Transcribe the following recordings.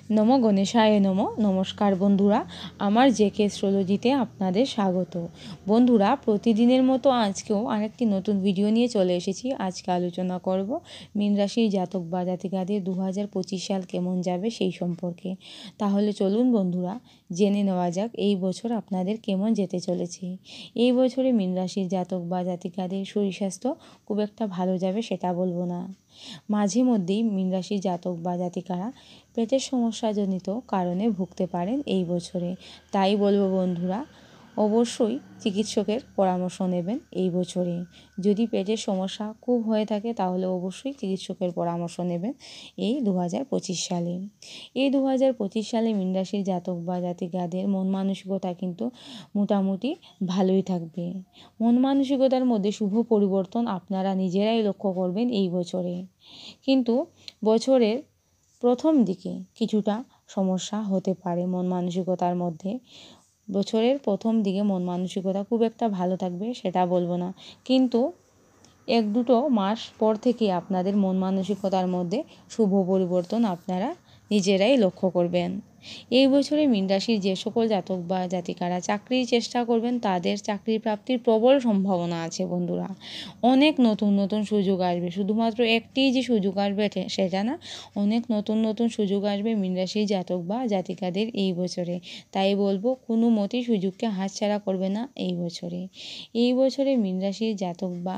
নমো গণেশায় নমো। নমস্কার বন্ধুরা, আমার জেকে অ্যাস্ট্রোলজিতে আপনাদের স্বাগত। বন্ধুরা, প্রতিদিনের মতো আজকেও আরেকটি নতুন ভিডিও নিয়ে চলে এসেছি। আজকে আলোচনা করব মীন রাশির জাতক বা জাতিকাদের 2025 সাল কেমন যাবে সেই সম্পর্কে। তাহলে চলুন বন্ধুরা, জেনে নেওয়া যাক এই বছর আপনাদের কেমন যেতে চলেছে। এই বছরে মীন রাশির জাতক বা জাতিকাদের শরীর স্বাস্থ্য খুব একটা ভালো যাবে সেটা বলবো না। মাঝে মধ্যেই মীন রাশির জাতক বা জাতিকারা পেটের সমস্যাজনিত কারণে ভুগতে পারেন এই বছরে। তাই বলবো বন্ধুরা, অবশ্যই চিকিৎসকের পরামর্শ নেবেন এই বছরে। যদি পেটের সমস্যা খুব হয়ে থাকে তাহলে অবশ্যই চিকিৎসকের পরামর্শ নেবেন এই 2025 সালে। এই 2025 সালে মীন রাশির জাতক বা জাতিকাদের মন মানসিকতা কিন্তু মোটামুটি ভালোই থাকবে। মন মানসিকতার মধ্যে শুভ পরিবর্তন আপনারা নিজেরাই লক্ষ্য করবেন এই বছরে। কিন্তু বছরের প্রথম দিকে কিছুটা সমস্যা হতে পারে মন মানসিকতার মধ্যে। বছরের প্রথম দিকে মন মানসিকতা খুব একটা ভালো থাকবে সেটা বলবো না, কিন্তু 1-2 মাস পর থেকে আপনাদের মন মানসিকতার মধ্যে শুভ পরিবর্তন আপনারা নিজেরাই লক্ষ্য করবেন। এই বছরে মীন রাশির যে সকল জাতক বা জাতিকারা চাকরির চেষ্টা করবেন তাদের চাকরি প্রাপ্তির প্রবল সম্ভাবনা আছে বন্ধুরা। অনেক নতুন নতুন সুযোগ আসবে, শুধুমাত্র একটিই যে সুযোগ আসবে সেটা না, অনেক নতুন নতুন সুযোগ আসবে মীন রাশির জাতক বা জাতিকাদের এই বছরে। তাই বলবো, কোনো মতেই সুযোগকে হাতছাড়া করবে না এই বছরে। এই বছরে মীন রাশির জাতক বা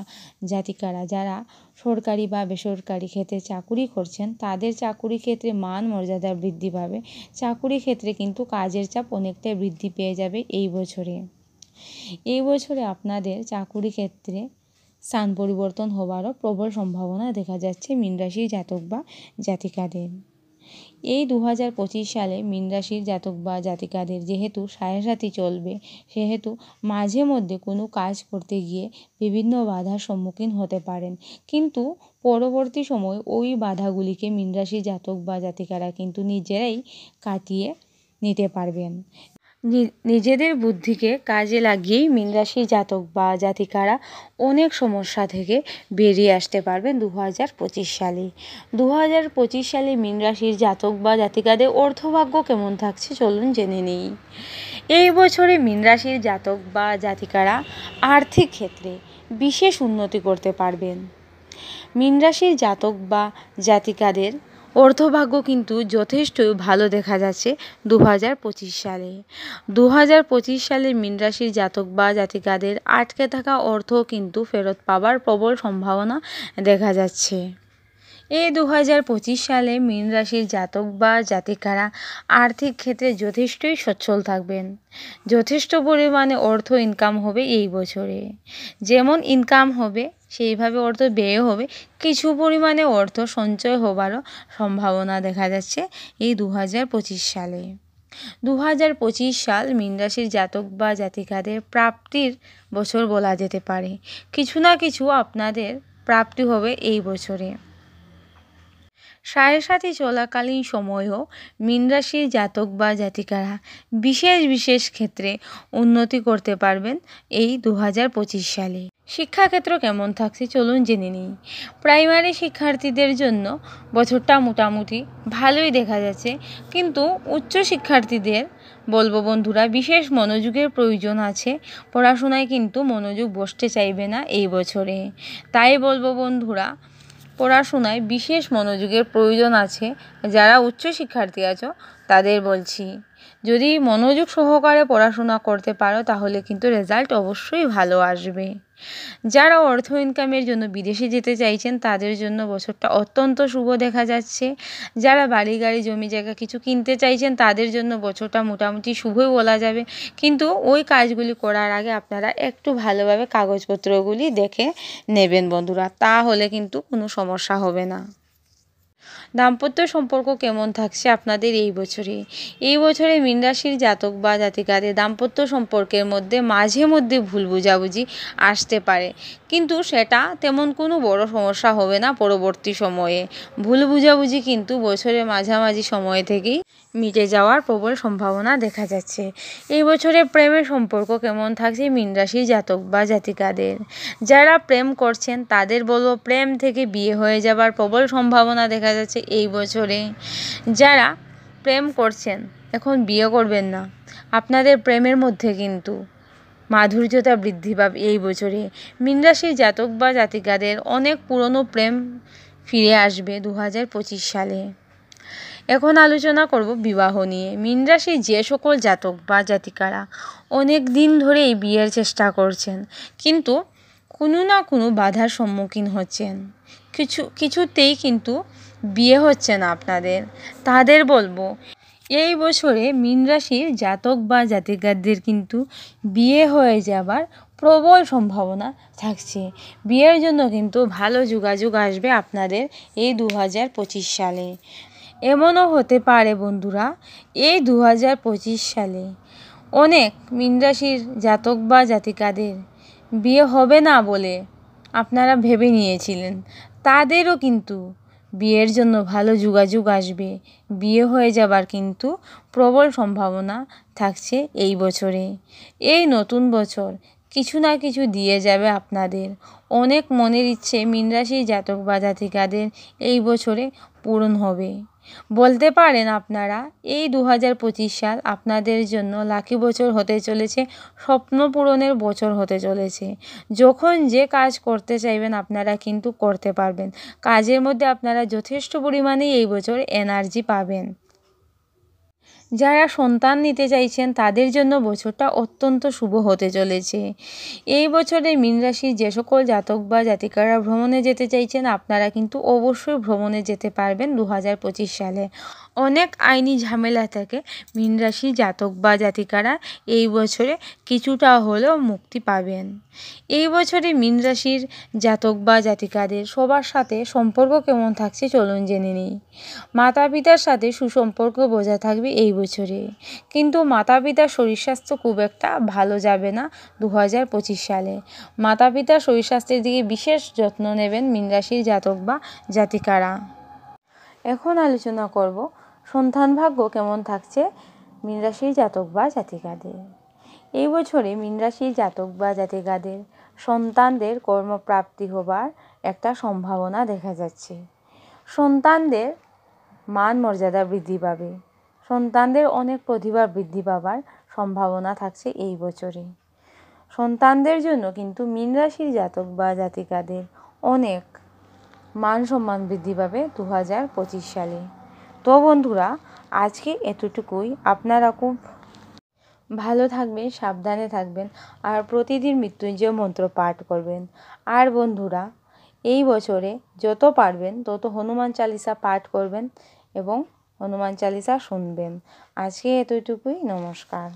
জাতিকারা যারা সরকারি বা বেসরকারি ক্ষেত্রে চাকুরি করছেন তাদের চাকুরি ক্ষেত্রে মান মর্যাদা বৃদ্ধি পাবে। চাকুরি ক্ষেত্রে কিন্তু কাজের চাপ অনেকটাই বৃদ্ধি পেয়ে যাবে এই বছরে। এই বছরে আপনাদের চাকুরি ক্ষেত্রে স্থান পরিবর্তন হওয়ারও প্রবল সম্ভাবনা দেখা যাচ্ছে মীন রাশির জাতক বা জাতিকাদের। এই 2025 সালে মীন রাশির জাতক বা জাতিকাদের যেহেতু সাড়ে চলবে, সেহেতু মাঝে মধ্যে কোনো কাজ করতে গিয়ে বিভিন্ন বাধার সম্মুখীন হতে পারেন, কিন্তু পরবর্তী সময় ওই বাধাগুলিকে মীন রাশির জাতক বা জাতিকারা কিন্তু নিজেরাই কাটিয়ে নিতে পারবেন। নিজেদের বুদ্ধিকে কাজে লাগিয়েই মীন রাশির জাতক বা জাতিকারা অনেক সমস্যা থেকে বেরিয়ে আসতে পারবেন 2025 সালে। 2025 সালে মীন রাশির জাতক বা জাতিকাদের অর্থভাগ্য কেমন থাকছে চলুন জেনে নিই। এই বছরে মীন রাশির জাতক বা জাতিকারা আর্থিক ক্ষেত্রে বিশেষ উন্নতি করতে পারবেন। মীন রাশির জাতক বা জাতিকাদের অর্থভাগ্য কিন্তু যথেষ্টই ভালো দেখা যাচ্ছে 2025 সালে। 2025 সালে মীন রাশির জাতক বা জাতিকাদের আটকে থাকা অর্থ কিন্তু ফেরত পাওয়ার প্রবল সম্ভাবনা দেখা যাচ্ছে। এই 2025 সালে মীন রাশির জাতক বা জাতিকারা আর্থিক ক্ষেত্রে যথেষ্টই সচ্ছল থাকবেন। যথেষ্ট পরিমাণে অর্থ ইনকাম হবে এই বছরে। যেমন ইনকাম হবে সেইভাবে অর্থ ব্যয় হবে, কিছু পরিমাণে অর্থ সঞ্চয় হবারও সম্ভাবনা দেখা যাচ্ছে এই 2025 সালে। 2025 সাল মীন রাশির জাতক বা জাতিকাদের প্রাপ্তির বছর বলা যেতে পারে। কিছু না কিছু আপনাদের প্রাপ্তি হবে এই বছরে। সাড়ে চলাকালীন সময়েও মীন রাশির জাতক বা জাতিকারা বিশেষ ক্ষেত্রে উন্নতি করতে পারবেন এই 2025 সালে। শিক্ষাক্ষেত্র কেমন থাকছে চলুন জেনে নিই। প্রাইমারি শিক্ষার্থীদের জন্য বছরটা মোটামুটি ভালোই দেখা যাচ্ছে, কিন্তু উচ্চ শিক্ষার্থীদের বলবো বন্ধুরা, বিশেষ মনোযোগের প্রয়োজন আছে। পড়াশোনায় কিন্তু মনোযোগ বসতে চাইবে না এই বছরে। তাই বলবো বন্ধুরা, পড়াশোনায় বিশেষ মনোযোগের প্রয়োজন আছে। যারা উচ্চ শিক্ষার্থী আছো তাদের বলছি, যদি মনোযোগ সহকারে পড়াশোনা করতে পারো তাহলে কিন্তু রেজাল্ট অবশ্যই ভালো আসবে। যারা অর্থ ইনকামের জন্য বিদেশে যেতে চাইছেন তাদের জন্য বছরটা অত্যন্ত শুভ দেখা যাচ্ছে। যারা বাড়ি গাড়ি জমি জায়গা কিছু কিনতে চাইছেন তাদের জন্য বছরটা মোটামুটি শুভই বলা যাবে, কিন্তু ওই কাজগুলি করার আগে আপনারা একটু ভালোভাবে কাগজপত্রগুলি দেখে নেবেন বন্ধুরা, তাহলে কিন্তু কোনো সমস্যা হবে না। দাম্পত্য সম্পর্ক কেমন থাকছে আপনাদের এই বছরে। এই বছরে মীন রাশির জাতক বা জাতিকাদের দাম্পত্য সম্পর্কের মধ্যে মাঝে মধ্যে ভুল বোঝাবুঝি আসতে পারে, কিন্তু সেটা তেমন কোনো বড় সমস্যা হবে না পরবর্তী সময়ে। ভুল বোঝাবুঝি কিন্তু বছরের মাঝামাঝি সময় থেকেই মিটে যাওয়ার প্রবল সম্ভাবনা দেখা যাচ্ছে। এই বছরে প্রেমের সম্পর্ক কেমন থাকছে মীন রাশির জাতক বা জাতিকাদের। যারা প্রেম করছেন তাদের বলবো, প্রেম থেকে বিয়ে হয়ে যাবার প্রবল সম্ভাবনা দেখা যাচ্ছে এই বছরে। যারা প্রেম করছেন, এখন বিয়ে করবেন না, আপনাদের প্রেমের মধ্যে কিন্তু মাধুর্যতা বৃদ্ধি পাবে এই বছরে। মীন রাশির জাতক বা জাতিকাদের অনেক পুরনো প্রেম ফিরে আসবে 2025 সালে। এখন আলোচনা করব বিবাহ নিয়ে। মীন রাশির যে সকল জাতক বা জাতিকারা অনেক দিন ধরেই বিয়ের চেষ্টা করছেন, কিন্তু কোনো না কোনো বাধার সম্মুখীন হচ্ছেন, কিছুতেই কিন্তু বিয়ে হচ্ছে না আপনাদের, তাদের বলবো এই বছরে মীন রাশির জাতক বা জাতিকাদের কিন্তু বিয়ে হয়ে যাবার প্রবল সম্ভাবনা থাকছে। বিয়ের জন্য কিন্তু ভালো যোগাযোগ আসবে আপনাদের এই 2025 সালে। এমনও হতে পারে বন্ধুরা, এই 2025 সালে অনেক মীন রাশির জাতক বা জাতিকাদের বিয়ে হবে না বলে আপনারা ভেবে নিয়েছিলেন, তাদেরও কিন্তু বিয়ের জন্য ভালো যোগাযোগ আসবে। বিয়ে হয়ে যাবার কিন্তু প্রবল সম্ভাবনা থাকছে এই বছরে। এই নতুন বছর কিছু না কিছু দিয়ে যাবে আপনাদের। অনেক মনের ইচ্ছে মীন রাশির জাতক বা জাতিকাদের এই বছরে পূরণ হবে। বলতে পারেন আপনারা এই 2025 সাল আপনাদের জন্য লাকি বছর হতে চলেছে, স্বপ্ন পূরণের বছর হতে চলেছে। যখন যে কাজ করতে চাইবেন আপনারা কিন্তু করতে পারবেন। কাজের মধ্যে আপনারা যথেষ্ট পরিমাণে এই বছর এনার্জি পাবেন। যারা সন্তান নিতে চাইছেন তাদের জন্য বছরটা অত্যন্ত শুভ হতে চলেছে। এই বছরে মীন রাশির যে সকল জাতক বা জাতিকারা ভ্রমণে যেতে চাইছেন আপনারা কিন্তু অবশ্যই ভ্রমণে যেতে পারবেন 2025 সালে। অনেক আইনি ঝামেলা থেকে মীন রাশির জাতক বা জাতিকারা এই বছরে কিছুটা হলেও মুক্তি পাবেন। এই বছরে মীন রাশির জাতক বা জাতিকাদের সবার সাথে সম্পর্ক কেমন থাকছে চলুন জেনে নিই। মাতা পিতার সাথে সুসম্পর্ক বজায় থাকবে এই বছরে, কিন্তু মাতা পিতার শরীর স্বাস্থ্য খুব একটা ভালো যাবে না 2025 সালে। মাতা পিতার শরীর স্বাস্থ্যের দিকে বিশেষ যত্ন নেবেন মীন রাশির জাতক বা জাতিকারা। এখন আলোচনা করব সন্তান ভাগ্য কেমন থাকছে মীন রাশির জাতক বা জাতিকাদের। এই বছরে মীন রাশির জাতক বা জাতিকাদের সন্তানদের কর্মপ্রাপ্তি হবার একটা সম্ভাবনা দেখা যাচ্ছে। সন্তানদের মান মর্যাদা বৃদ্ধি পাবে, সন্তানদের অনেক প্রতিভা বৃদ্ধি পাবার সম্ভাবনা থাকছে এই বছরে। সন্তানদের জন্য কিন্তু মীন রাশির জাতক বা জাতিকাদের অনেক মান সম্মান বৃদ্ধি পাবে 2025 সালে। তো বন্ধুরা, আজকে এতটুকুই। আপনারা খুব ভালো থাকবেন, সাবধানে থাকবেন, আর প্রতিদিন মৃত্যুঞ্জয় মন্ত্র পাঠ করবেন। আর বন্ধুরা, এই বছরে যত পারবেন তত হনুমান চালিসা পাঠ করবেন এবং হনুমান চালিসা শুনবেন। আজকে এতটুকুই, নমস্কার।